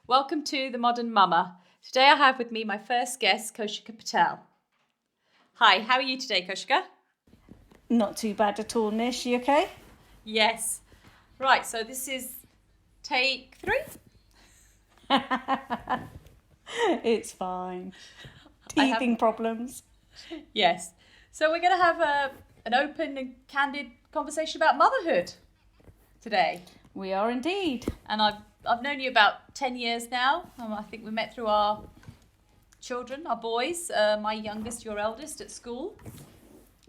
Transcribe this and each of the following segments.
Welcome to the Modern Mumma. Today I have with me my first guest, Kaushika Patel. Hi, how are you today, Kaushika? Not too bad at all, Nish. You okay? Yes. Right, so this is take 3. It's fine. I have, Teething problems. yes. So we're going to have an open and candid conversation about motherhood today. We are indeed. And I've known you about 10 years now. I think we met through our children, our boys, my youngest, your eldest at school.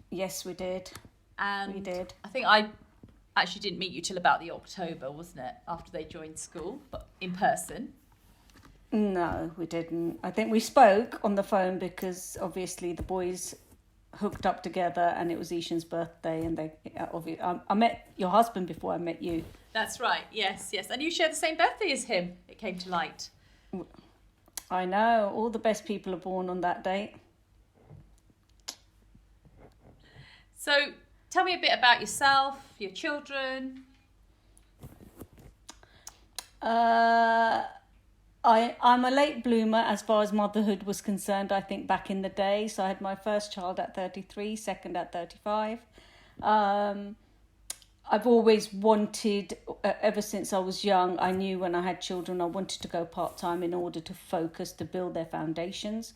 Yes, we did. And We did. I think I actually didn't meet you till about the October, wasn't it? After they joined school, but in person. No, we didn't. I think we spoke on the phone because obviously the boys hooked up together and it was Ishan's birthday and I met your husband before I met you. That's right, yes. And you share the same birthday as him, it came to light. I know, all the best people are born on that date. So tell me a bit about yourself, your children. I'm a late bloomer as far as motherhood was concerned, I think, back in the day. So I had my first child at 33, second at 35. I've always wanted, ever since I was young, I knew when I had children I wanted to go part-time in order to focus, to build their foundations,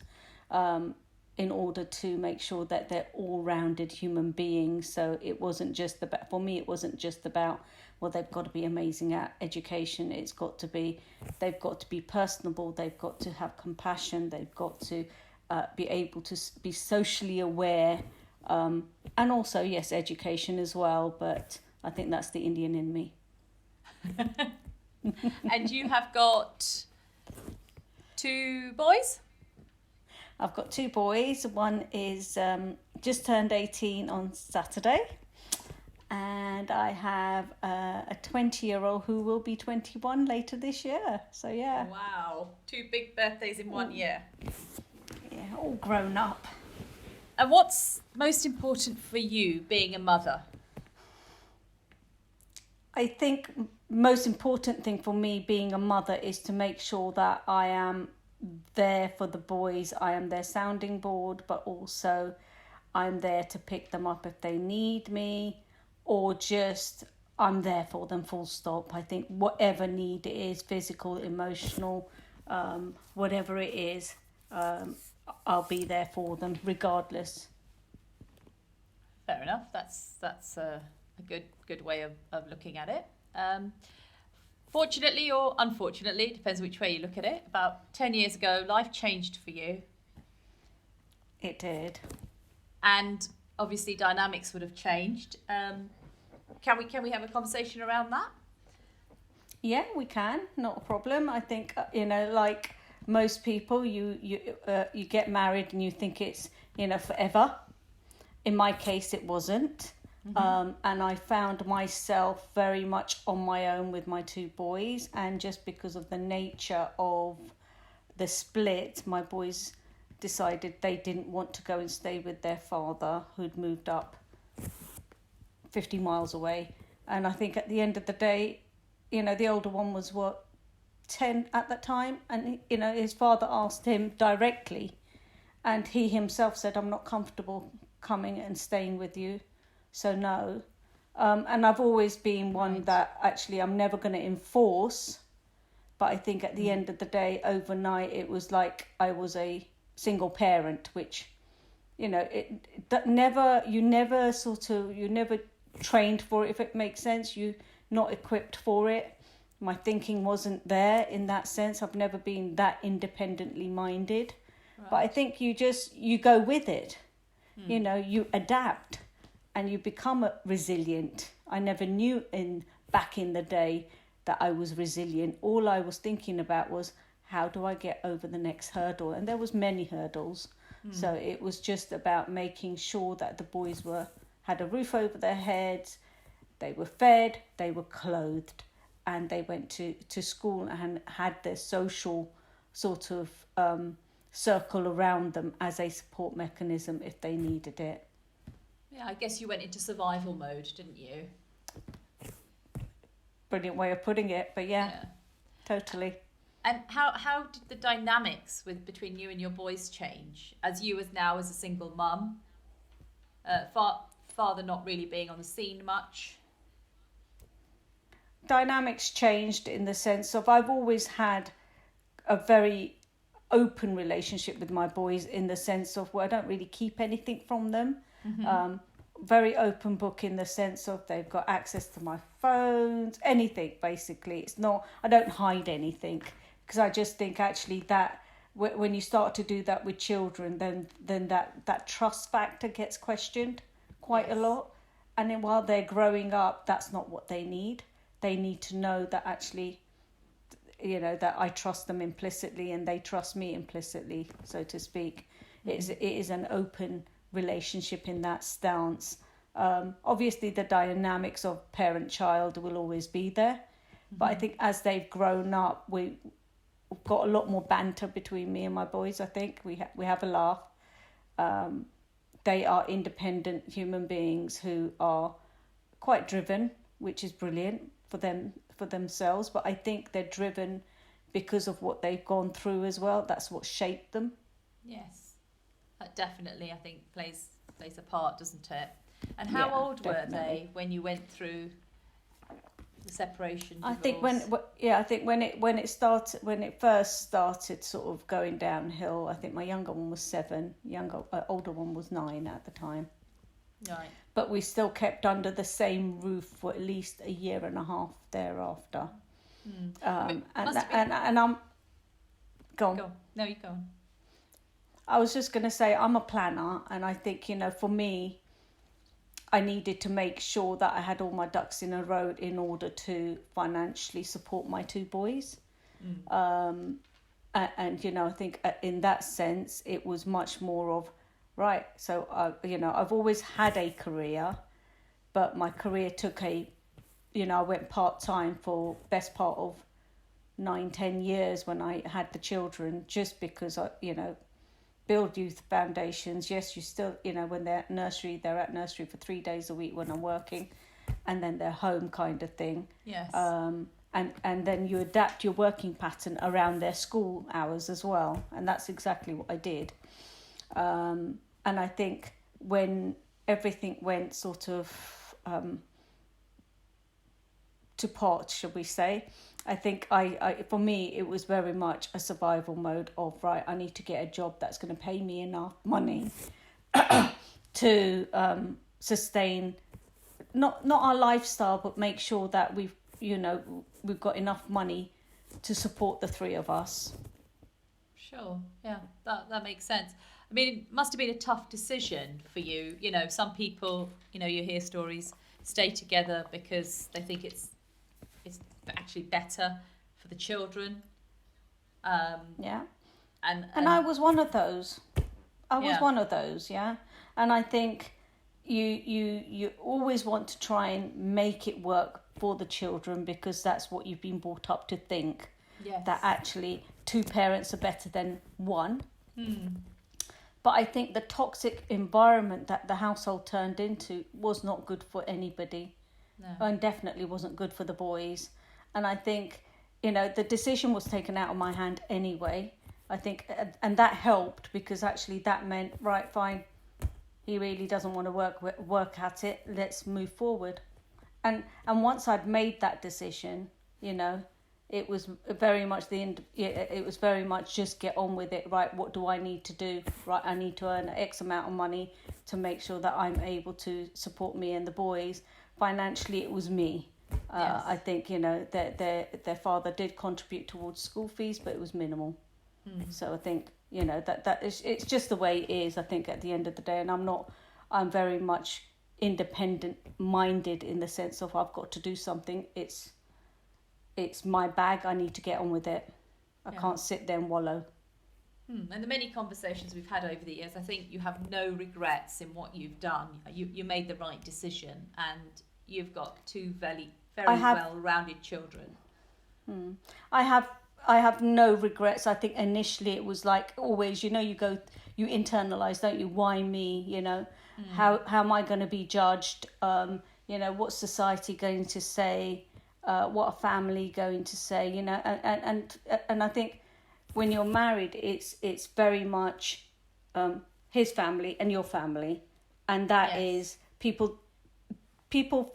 in order to make sure that they're all-rounded human beings. So it wasn't just about, for me, it wasn't just about, well, they've got to be amazing at education. They've got to be personable. They've got to have compassion. They've got to be able to be socially aware. And also, yes, education as well. But I think that's the Indian in me. And you have got 2 boys? I've got 2 boys. One is just turned 18 on Saturday. And I have a 20-year-old who will be 21 later this year. So, yeah. Wow, 2 big birthdays in 1 year. Yeah, all grown up. And what's most important for you being a mother? I think most important thing for me being a mother is to make sure that I am there for the boys. I am their sounding board, but also I'm there to pick them up if they need me, or just I'm there for them, full stop. I think whatever need it is, physical, emotional, whatever it is, I'll be there for them regardless. Fair enough. That's a good way of looking at it. Fortunately or unfortunately, depends which way you look at it, about 10 years ago, life changed for you. It did. And obviously dynamics would have changed. Can we have a conversation around that? Yeah, we can. Not a problem. I think, like most people, you get married and you think it's, forever. In my case, it wasn't. Mm-hmm. And I found myself very much on my own with my 2 boys. And just because of the nature of the split, my boys decided they didn't want to go and stay with their father, who'd moved up 50 miles away. And I think at the end of the day, the older one was 10 at that time, and his father asked him directly, and he himself said, I'm not comfortable coming and staying with you, so no. And I've always been one that actually I'm never going to enforce, but I think at the end of the day, overnight, it was like I was a single parent, which you never trained for it, if it makes sense. You're not equipped for it. My thinking wasn't there in that sense. I've never been that independently minded. Right. But I think you go with it. You adapt and you become resilient. I never knew back in the day that I was resilient. All I was thinking about was, how do I get over the next hurdle? And there was many hurdles. So it was just about making sure that the boys had a roof over their heads, they were fed, they were clothed, and they went to school and had their social sort of circle around them as a support mechanism if they needed it. Yeah, I guess you went into survival mode, didn't you? Brilliant way of putting it, but yeah. Totally. And how did the dynamics between you and your boys change as you as now as a single mum? Father not really being on the scene much. Dynamics changed in the sense of I've always had a very open relationship with my boys in the sense of where I don't really keep anything from them. Very open book in the sense of they've got access to my phones, anything basically. It's not, I don't hide anything, because I just think actually that when you start to do that with children, then that trust factor gets questioned quite a lot. And then while they're growing up, that's not what they need. They need to know that actually, that I trust them implicitly and they trust me implicitly, so to speak. It is an open relationship in that stance. Obviously, the dynamics of parent-child will always be there. But I think as they've grown up, we've got a lot more banter between me and my boys, I think. We have a laugh. They are independent human beings who are quite driven, which is brilliant for themselves, but I think they're driven because of what they've gone through as well. That's what shaped them. Yes, that definitely I think plays a part, doesn't it? And how old were they when you went through the separation, divorce? I think when it first started sort of going downhill, I think my younger one was 7, older one was 9 at the time. Right. But we still kept under the same roof for at least a year and a half thereafter. And I'm... Go on. No, you go on. I was just going to say, I'm a planner, and I think, for me, I needed to make sure that I had all my ducks in a row in order to financially support my 2 boys. And I think in that sense, it was much more of, right, so, I've always had a career, but my career took I went part-time for best part of 9-10 years when I had the children, just because, build youth foundations. Yes, you still, when they're at nursery for 3 days a week when I'm working, and then they're home kind of thing. Yes. And then you adapt your working pattern around their school hours as well. And that's exactly what I did. And I think when everything went sort of to pot, should we say, I think I for me, it was very much a survival mode of, right, I need to get a job that's going to pay me enough money to sustain, not our lifestyle, but make sure that we've got enough money to support the 3 of us. Sure, yeah, that makes sense. I mean, it must have been a tough decision for you. Some people, you hear stories, stay together because they think it's actually better for the children. And I was one of those. One of those, yeah. And I think you always want to try and make it work for the children, because that's what you've been brought up to think. Yes. That actually 2 parents are better than 1. But I think the toxic environment that the household turned into was not good for anybody. No. And definitely wasn't good for the boys. And I think, the decision was taken out of my hand anyway. I think, and that helped, because actually that meant, right, fine, he really doesn't want to work at it. Let's move forward. And once I'd made that decision, it was very much it was very much just get on with it. Right, what do I need to do? Right, I need to earn X amount of money to make sure that I'm able to support me and the boys. Financially, it was me. Yes. I think, their father did contribute towards school fees, but it was minimal. So I think, it's just the way it is, I think, at the end of the day. And I'm very much independent minded in the sense of I've got to do something. It's my bag. I need to get on with it. I can't sit there and wallow. And the many conversations we've had over the years, I think you have no regrets in what you've done. You made the right decision, and you've got 2 very well-rounded children. I have no regrets. I think initially it was like always, you internalize, don't you? Why me? How am I going to be judged? What's society going to say? what a family going to say, you know, and I think when you're married, it's very much his family and your family, and that is people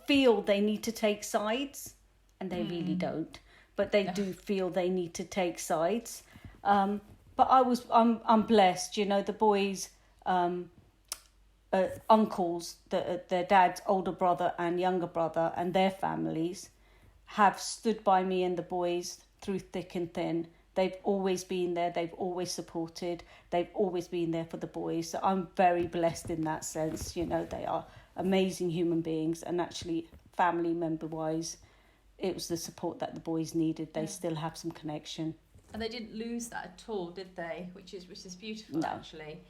feel they need to take sides, and they really don't, but they do feel they need to take sides. But I'm blessed, you know, the boys. Uncles, their dad's older brother and younger brother, and their families have stood by me and the boys through thick and thin. They've always been there. They've always supported. They've always been there for the boys. So I'm very blessed in that sense. You know, they are amazing human beings, and actually, family member wise, it was the support that the boys needed. They still have some connection. And they didn't lose that at all, did they? Which is beautiful, actually.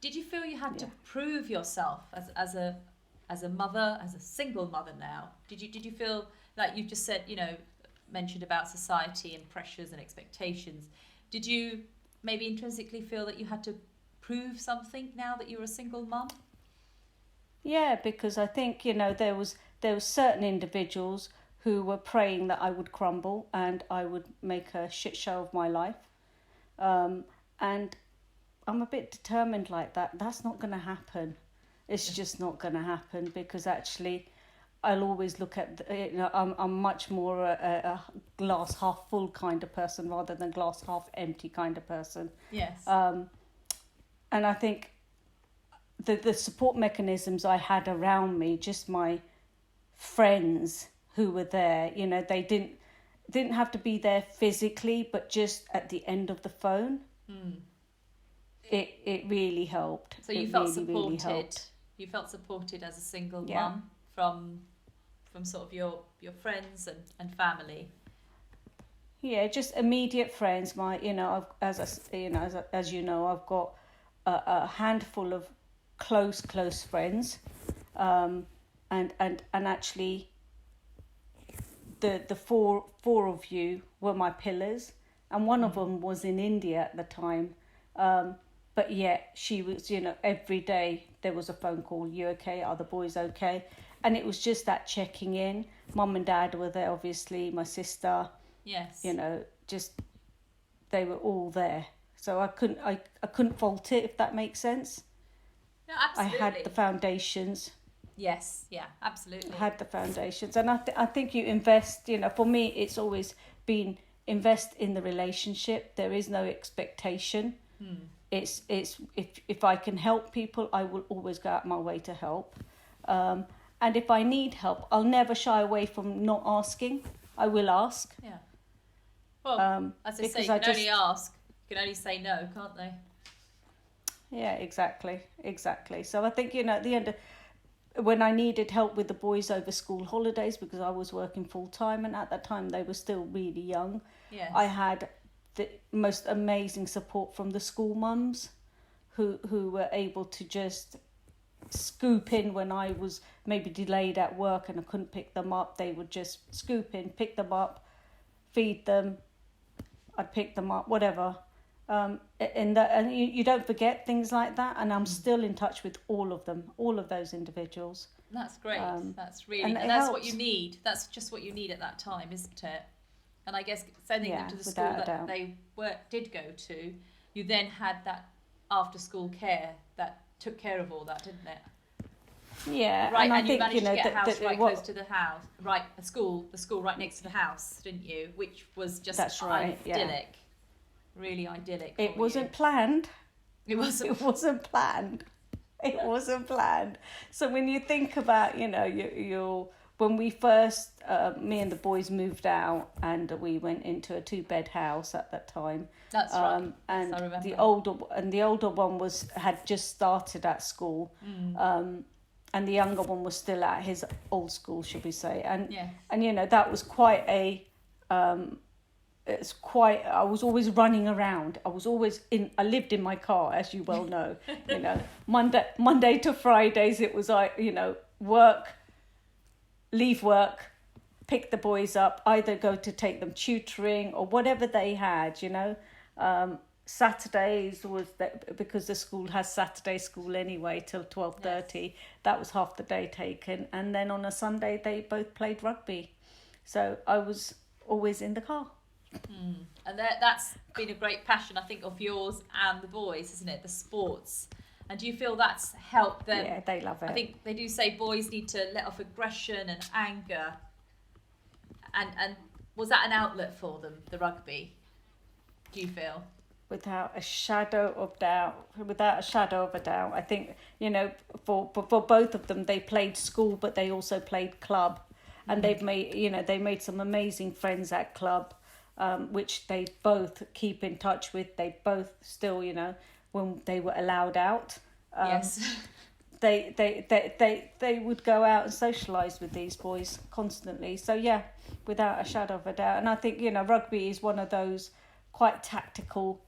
Did you feel you had to prove yourself as a mother, as a single mother now? Did you feel like you just said, you know, mentioned about society and pressures and expectations? Did you maybe intrinsically feel that you had to prove something now that you're a single mum? Yeah, because I think, you know, there was certain individuals who were praying that I would crumble and I would make a shit show of my life. And I'm a bit determined like that. That's not going to happen. It's just not going to happen, because actually I'll always look at, you know, I'm much more a glass half full kind of person rather than glass half empty kind of person. Yes. And I think the support mechanisms I had around me, just my friends who were there, you know, they didn't have to be there physically, but just at the end of the phone. It really helped. So you felt supported. Really you felt supported as a single mum from sort of your friends and family. Yeah, just immediate friends. My, you know, as you know, I've got a handful of close friends, and actually, the four of you were my pillars, and one of them was in India at the time. But yet she was, you know, every day there was a phone call. You okay? Are the boys okay? And it was just that checking in. Mum and Dad were there, obviously. My sister. Yes. You know, just they were all there. So I couldn't fault it, if that makes sense. No, absolutely. I had the foundations. Yes. Yeah. Absolutely. I had the foundations, and I think you invest. You know, for me, it's always been invest in the relationship. There is no expectation. It's if I can help people, I will always go out my way to help. And if I need help, I'll never shy away from not asking. I will ask. Yeah. Well, as they say, you can only ask. You can only say no, can't they? Yeah, exactly. So I think, you know, at the end, when I needed help with the boys over school holidays, because I was working full time, and at that time they were still really young. Yes. I had the most amazing support from the school mums who were able to just scoop in when I was maybe delayed at work and I couldn't pick them up. They would just scoop in, pick them up, feed them. I'd pick them up, whatever. And you don't forget things like that. And I'm still in touch with all of them, all of those individuals. That's great. That's really, and that's helps. what you need. That's just what you need at that time, isn't it? And I guess sending them to the school that they did go to, you then had that after school care that took care of all that, didn't it? Yeah, right. And I you think, managed you know, to get a house close to the house, right? The school right next to the house, didn't you? Which was just idyllic, really idyllic. It wasn't planned. It wasn't. It wasn't planned. It wasn't planned. So when you think about, you know, you when we first, me and the boys moved out, and we went into a 2-bed house at that time. That's right. And I remember. the older one had just started at school, and the younger one was still at his old school, should we say? And you know, that was quite a. I was always running around. I lived in my car, as you well know. You know, Monday to Fridays, it was work, leave work, pick the boys up, either go to take them tutoring or whatever they had, you know. Saturdays was because the school has Saturday school anyway till 12:30. That was half the day taken, and then on a Sunday they both played rugby. So I was always in the car. And that's been a great passion, I think, of yours and the boys, isn't it? The sports. And do you feel that's helped them? Yeah, they love it. I think they do say boys need to let off aggression and anger. And was that an outlet for them, the rugby? Do you feel? Without a shadow of a doubt. I think, for both of them, they played school, but they also played club. And they made some amazing friends at club, which they both keep in touch with. They both still, when they were allowed out. Yes. They would go out and socialise with these boys constantly. So yeah, without a shadow of a doubt. And I think, rugby is one of those quite tactical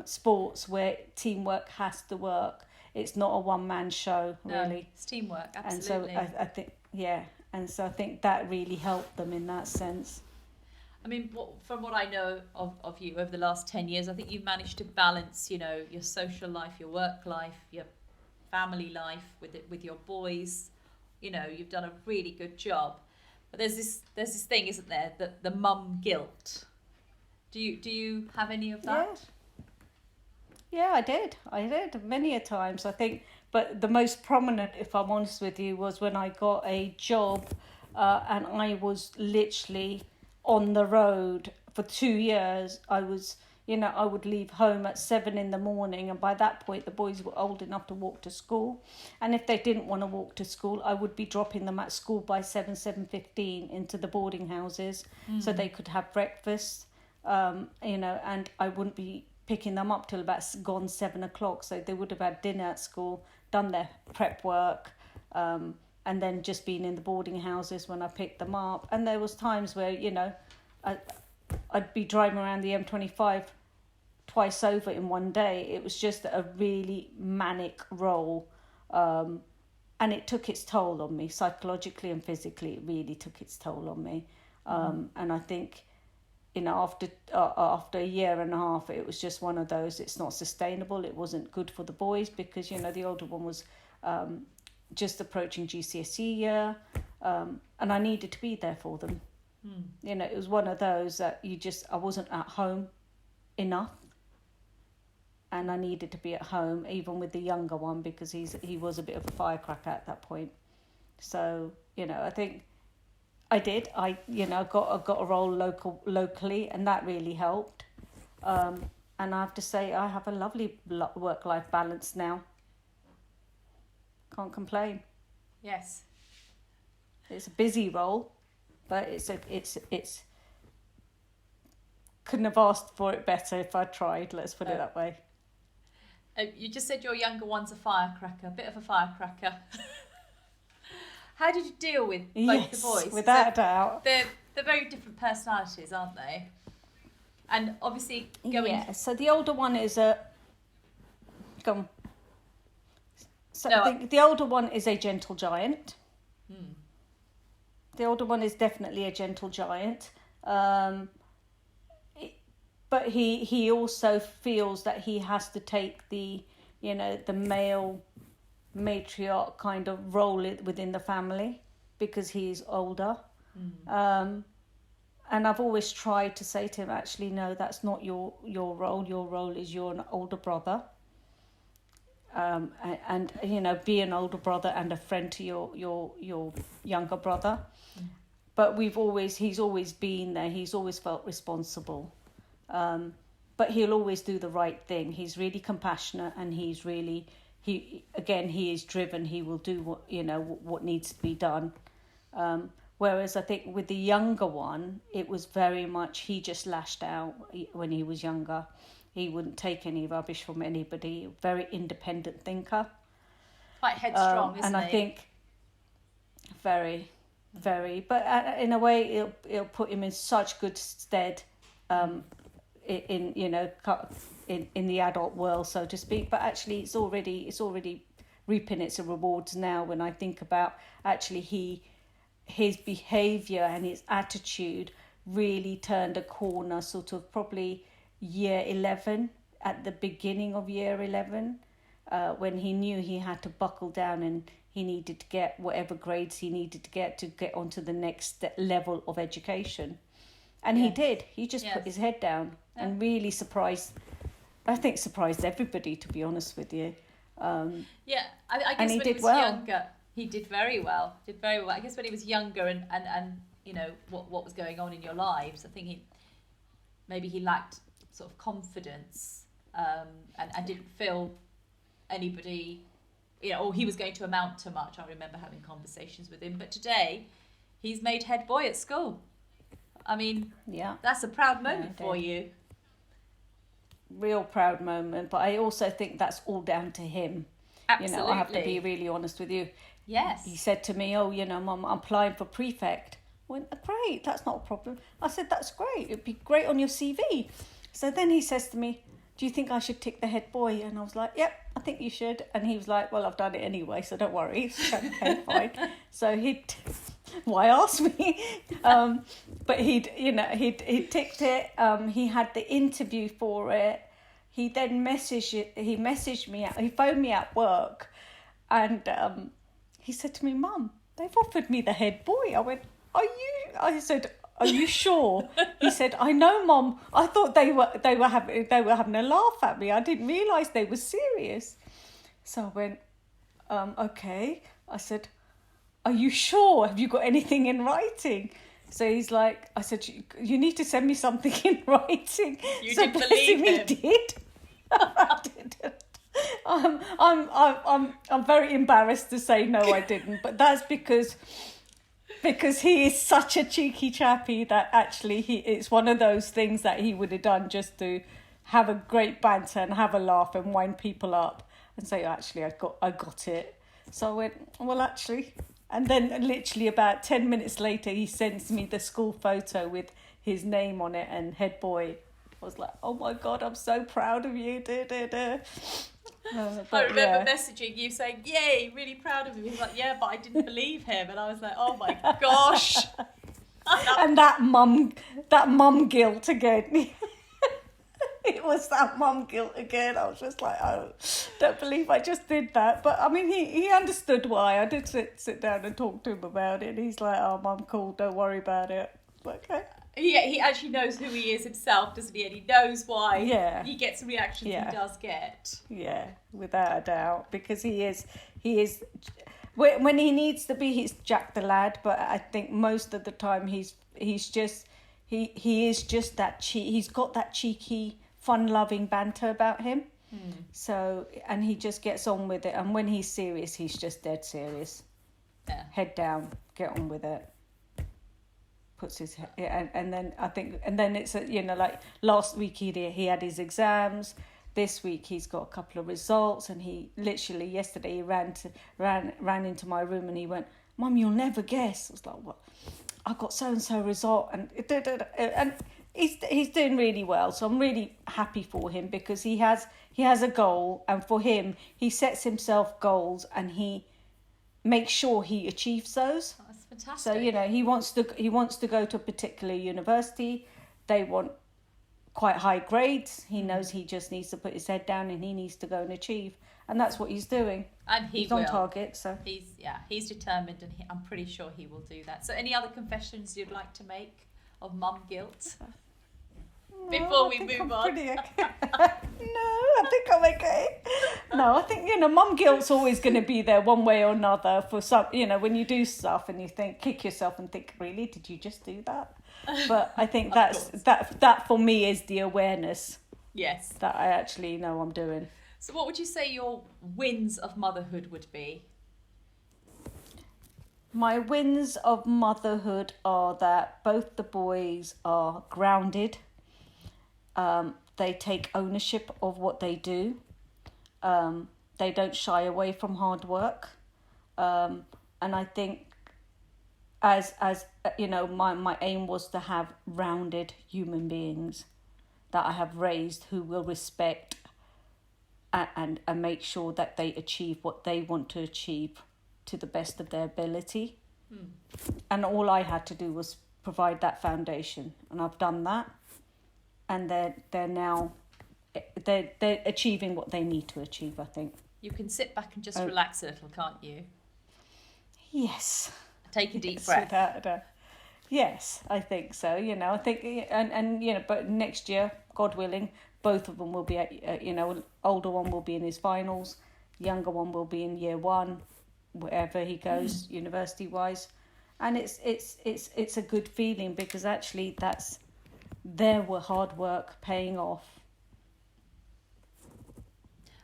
sports where teamwork has to work. It's not a one-man show, really. No, it's teamwork, absolutely. And so I think, I think that really helped them in that sense. I mean, from what I know of you over the last 10 years, I think you've managed to balance, your social life, your work life, your family life with your boys. You've done a really good job. But there's this thing, isn't there, that the mum guilt. Do you have any of that? Yeah, I did many a times, I think. But the most prominent, if I'm honest with you, was when I got a job and I was literally on the road for 2 years. I was, I would leave home at 7 a.m, and by that point the boys were old enough to walk to school. And if they didn't want to walk to school, I would be dropping them at school by 7:15 into the boarding houses so they could have breakfast. And I wouldn't be picking them up till about gone 7 o'clock, so they would have had dinner at school, done their prep work, and then just been in the boarding houses when I picked them up. And there was times where I'd be driving around the M25 twice over in one day. It was just a really manic role, and it took its toll on me psychologically and physically. It really took its toll on me, and I think after a year and a half, it was just one of those. It's not sustainable. It wasn't good for the boys because the older one was just approaching GCSE year, and I needed to be there for them. It was one of those that I wasn't at home enough, and I needed to be at home even with the younger one because he was a bit of a firecracker at that point. So I think I did. I got a role locally, and that really helped. And I have to say, I have a lovely work-life balance now. Can't complain. Yes. It's a busy role, but it's couldn't have asked for it better if I tried. Let's put it that way. You just said your younger one's a firecracker, a bit of a firecracker. How did you deal with both the boys? Without a doubt. They're very different personalities, aren't they? And obviously going... Yeah, so the older one is a... Go on. So the older one is a gentle giant. The older one is definitely a gentle giant. But he also feels that he has to take the male matriarch kind of role within the family because he's older. And I've always tried to say to him, actually, no, that's not your role. Your role is you're an older brother. And be an older brother and a friend to your younger brother. But he's always been there. He's always felt responsible. But he'll always do the right thing. He's really compassionate, and he is driven. He will do what needs to be done. Whereas I think with the younger one, it was very much he just lashed out when he was younger. He wouldn't take any rubbish from anybody. Very independent thinker. Quite headstrong, isn't he? And I think very, very. But in a way, it'll put him in such good stead in the adult world, so to speak. But actually, it's already reaping its rewards now. When I think about actually his behaviour and his attitude really turned a corner, sort of probably year 11, at the beginning of year 11, when he knew he had to buckle down and he needed to get whatever grades he needed to get onto the next level of education. And he did. He just put his head down and really surprised everybody, to be honest with you. I guess when he was younger, he did very well. I guess when he was younger and you know, what was going on in your lives, I think he lacked sort of confidence, and didn't feel anybody, you know, or he was going to amount to much. I remember having conversations with him. But today, he's made head boy at school. I mean, that's a proud moment for you. Real proud moment, but I also think that's all down to him. Absolutely. You know, I have to be really honest with you. Yes. He said to me, "Oh, you know, Mum, I'm applying for prefect." I went, "Great, that's not a problem." I said, "That's great. It'd be great on your CV." So then he says to me, "Do you think I should tick the head boy?" And I was like, "Yep, I think you should." And he was like, "Well, I've done it anyway, so don't worry." Okay, fine. So why ask me? But he ticked it. He had the interview for it. He then messaged me. He phoned me at work, and he said to me, "Mum, they've offered me the head boy." I went, "Are you?" I said, "Are you sure?" He said, "I know, Mum. I thought they were having a laugh at me. I didn't realise they were serious." So I went, "Okay." I said, "Are you sure? Have you got anything in writing?" So he's like, I said, "You need to send me something in writing." You didn't believe him. He did. I didn't. I'm very embarrassed to say no, I didn't. But that's because he is such a cheeky chappy that actually it's one of those things that he would have done just to have a great banter and have a laugh and wind people up and say, "Actually, I got it." So I went, "Well, actually." And then literally about 10 minutes later, he sends me the school photo with his name on it and head boy. I was like, "Oh my God, I'm so proud of you." I remember messaging you saying, "Yay, really proud of him." He was like, "Yeah, but I didn't believe him." And I was like, "Oh my gosh." And that mum guilt again. It was that mum guilt again. I was just like, "Oh, don't believe I just did that." But I mean, he understood why. I did sit down and talk to him about it. And he's like, "Oh, Mum, cool, don't worry about it." Okay. Yeah, he actually knows who he is himself, doesn't he? And he knows why he gets the reactions he does get. Yeah, without a doubt, because he is when he needs to be, he's Jack the lad. But I think most of the time he is just that he's got that cheeky, fun-loving banter about him. So, and he just gets on with it. And when he's serious, he's just dead serious. Yeah. Head down, get on with it. Puts his head, and then it's like last week he had his exams. This week he's got a couple of results, and he literally yesterday he ran into my room and he went, "Mum, you'll never guess." I was like, "What?" "I got so and so result," and he's doing really well. So I'm really happy for him because he has a goal, and for him he sets himself goals and he makes sure he achieves those. Oh, that's fantastic. So he wants to go to a particular university. They want quite high grades. He knows he just needs to put his head down and he needs to go and achieve, and that's what he's doing. And he's on target. So he's determined, and I'm pretty sure he will do that. So any other confessions you'd like to make of mum guilt before we move on? No, I think I'm okay. No, I think mum guilt's always going to be there one way or another for some. When you do stuff and you kick yourself and think, "Really, did you just do that?" But I think that for me is the awareness. Yes. That I actually know I'm doing. So what would you say your wins of motherhood would be? My wins of motherhood are that both the boys are grounded. They take ownership of what they do. They don't shy away from hard work. And I think as my aim was to have rounded human beings that I have raised who will respect and make sure that they achieve what they want to achieve to the best of their ability. And all I had to do was provide that foundation, and I've done that. And they're now achieving what they need to achieve, I think. You can sit back and just relax a little, can't you? Yes. Take a deep Yes, breath. without a doubt. Yes, I think so. I think, and but next year, God willing, both of them will be at, older one will be in his finals, younger one will be in year one, wherever he goes, university wise, and it's a good feeling because actually that's their hard work paying off.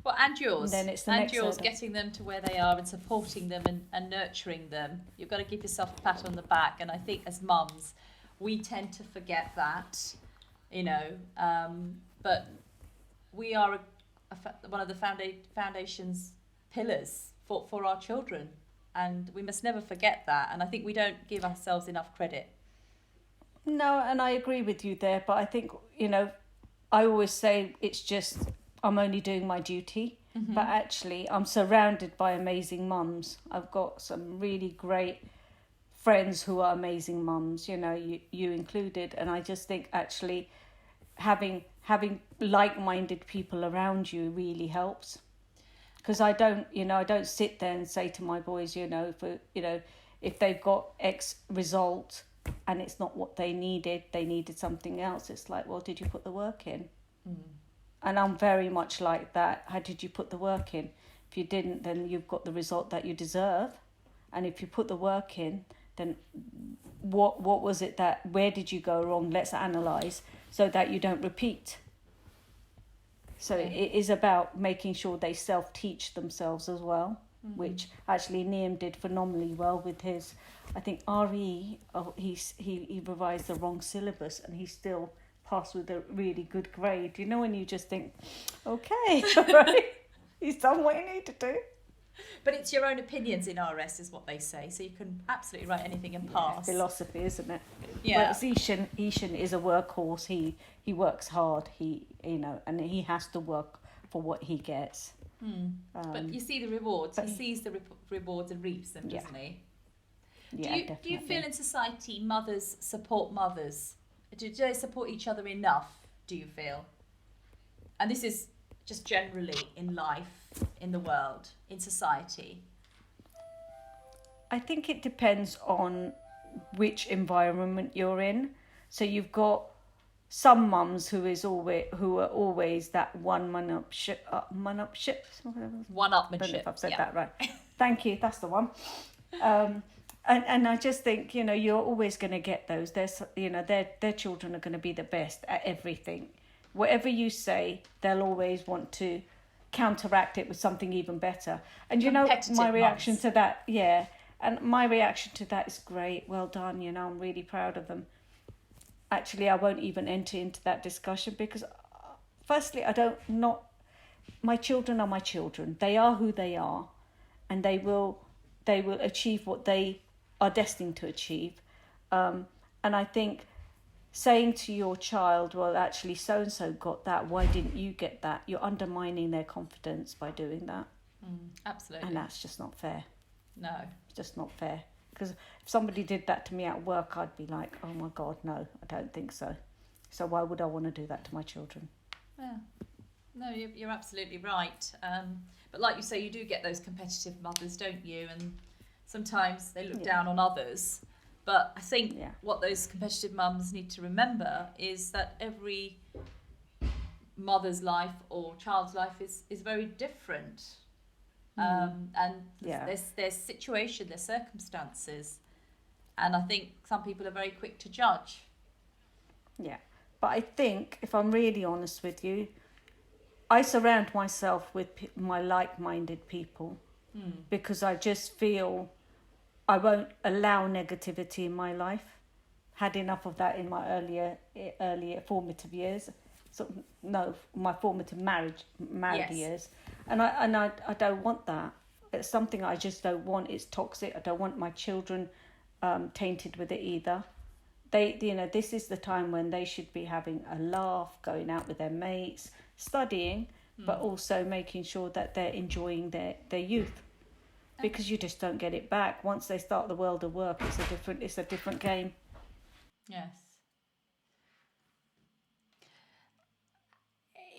Well, and yours. And then it's the and next yours, hurdle. getting them to where they are and supporting them and nurturing them. You've got to give yourself a pat on the back. And I think as mums, we tend to forget that, but we are one of the foundation's pillars for our children. And we must never forget that. And I think we don't give ourselves enough credit. No, and I agree with you there, but I think, I always say it's just I'm only doing my duty, but actually I'm surrounded by amazing mums. I've got some really great friends who are amazing mums, you included, and I just think actually having like-minded people around you really helps. Because I don't sit there and say to my boys, if they've got X result and it's not what they needed something else. It's like, well, did you put the work in? And I'm very much like that. How did you put the work in? If you didn't, then you've got the result that you deserve. And if you put the work in, then what was it where did you go wrong? Let's analyse so that you don't repeat. So it is about making sure they self-teach themselves as well, which actually Liam did phenomenally well with his, I think RE, he revised the wrong syllabus and he still passed with a really good grade. When you just think, okay, right, he's done what he needed to do. But it's your own opinions in RS is what they say, so you can absolutely write anything and pass. Philosophy, isn't it? Yeah. Whereas Ishan is a workhorse. He works hard. And he has to work for what he gets. But you see the rewards. He sees the rewards and reaps them, doesn't he? Yeah, do you feel in society mothers support mothers? Do they support each other enough, do you feel? And this is just generally in life, in the world, in society. I think it depends on which environment you're in. So you've got some mums who are always that one-upmanship. One-upmanship. I don't know if I've said that right. Thank you. That's the one. And I just think you're always going to get those. Their children are going to be the best at everything. Whatever you say, they'll always want to counteract it with something even better. And my reaction to that, and my reaction to that is great. Well done. I'm really proud of them. Actually, I won't even enter into that discussion because, firstly, my children are my children. They are who they are, and they will achieve what they are destined to achieve. And I think saying to your child, well, actually, so-and-so got that, why didn't you get that? You're undermining their confidence by doing that. Absolutely. And that's just not fair. No. It's just not fair. Because if somebody did that to me at work, I'd be like, oh my God, no, I don't think so. So why would I want to do that to my children? Yeah. No, you're absolutely right. But like you say, you do get those competitive mothers, don't you? And sometimes they look down on others. But I think what those competitive mums need to remember is that every mother's life or child's life is very different. And their situation, their circumstances. And I think some people are very quick to judge. Yeah. But I think, if I'm really honest with you, I surround myself with my like-minded people because I just feel I won't allow negativity in my life. Had enough of that in my earlier formative years. My formative married years. And I don't want that. It's something I just don't want. It's toxic. I don't want my children tainted with it either. This is the time when they should be having a laugh, going out with their mates, studying, but also making sure that they're enjoying their youth. Because you just don't get it back. Once they start the world of work, it's a different game. Yes.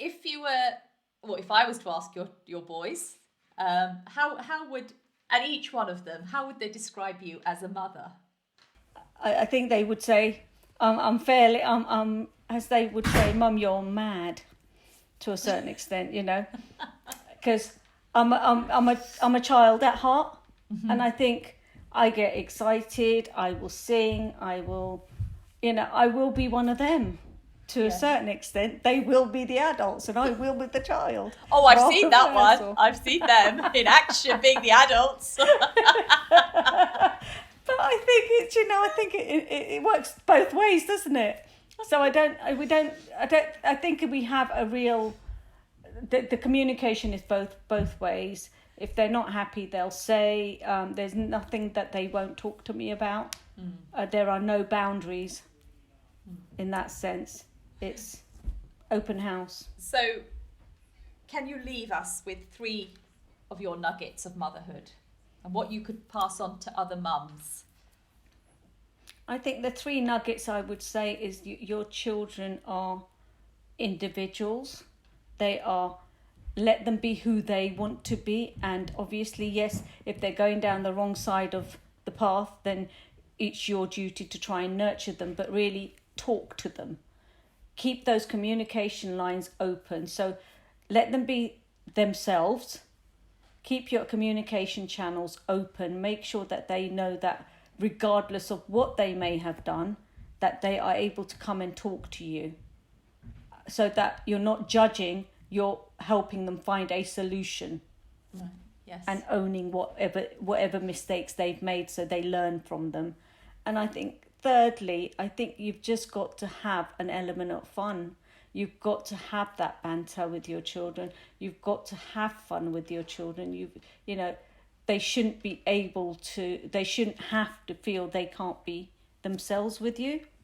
If I was to ask your boys, how would And each one of them, how would they describe you as a mother? I think they would say, as they would say, Mum, you're mad, to a certain extent, you know, because I'm a child at heart, and I think I get excited. I will sing. I will be one of them. To a certain extent, they will be the adults, and I will be the child. Oh, I've seen that one. I've seen them in action being the adults. But I think it works both ways, doesn't it? So I think we have a real, the communication is both ways. If they're not happy, they'll say, there's nothing that they won't talk to me about. There are no boundaries in that sense. It's open house. So can you leave us with 3 of your nuggets of motherhood and what you could pass on to other mums? I think the 3 nuggets I would say is your children are individuals. Let them be who they want to be. And obviously, yes, if they're going down the wrong side of the path, then it's your duty to try and nurture them, but really talk to them. Keep those communication lines open. So let them be themselves. Keep your communication channels open. Make sure that they know that regardless of what they may have done, that they are able to come and talk to you. So that you're not judging, you're helping them find a solution. Right. Yes. And owning whatever mistakes they've made so they learn from them. And I think thirdly, I think you've just got to have an element of fun. You've got to have that banter with your children. You've got to have fun with your children. They shouldn't have to feel they can't be themselves with you.